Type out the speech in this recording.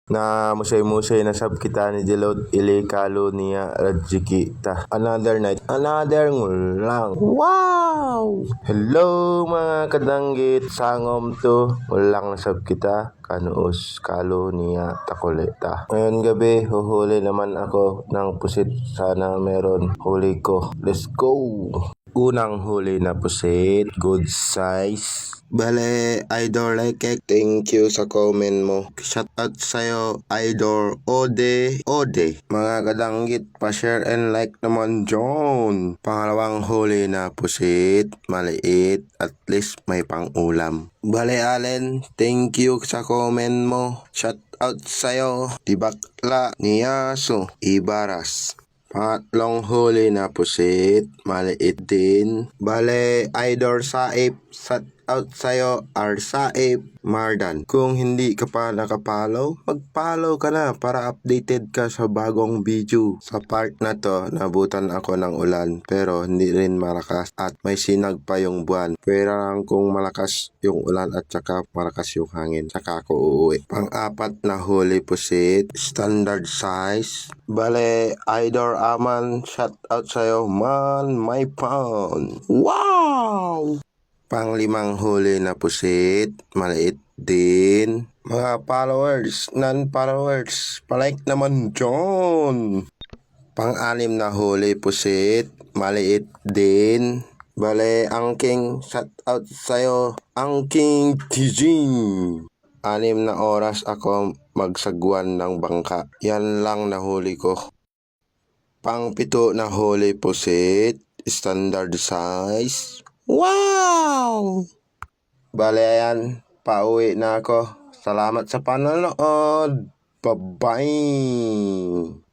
Na musay-musay na sab kita ni Jelot ili kalo niya radjikita. Another night, another ngulang. Wow! Hello mga kadanggit, sangom to. Ngulang na sab kita kanuos kalo niya takuleta. Ngayon gabi, huhuli naman ako ng pusit. Sana meron huli ko. Let's go! Unang huli na pusit, good size. Bale, Idol Lekek, thank you sa comment mo. Shout out sa'yo, Idol Ode. Mga kadanggit, pa-share and like naman John. Pangalawang huli na pusit, maliit, at least may pang-ulam. Bale, Allen, thank you sa comment mo. Shout out sa'yo, di bakla ni Yaso Ibaras. Pangatlong huli na pusit, maliit din. Bale, Idol Saip, shout out sa'yo, Saip Mardan. Kung hindi ka pa nakapollow, mag-follow ka na para updated ka sa bagong video. Sa part na to, nabutan ako ng ulan pero hindi rin malakas at may sinag pa yung buwan. Pero lang kung malakas yung ulan at saka malakas yung hangin, saka ako uuwi. Pang-apat na huli pusit, standard size. Bale, Idol Aman, shout out sa'yo, man, my pound. Wow! Panglimang huli na pusit, maliit din. Mga followers, non-followers, palike naman John. Pang-anim na huli pusit, maliit din. Bale, Angking, shout out sa'yo, Angking Tijing. 6 na oras ako magsagwan ng bangka. Yan lang nahuli ko. Pang-7 na huli pusit, standard size. Wow! Bale, ayan, pauwi na ako. Salamat sa panonood. Bye-bye!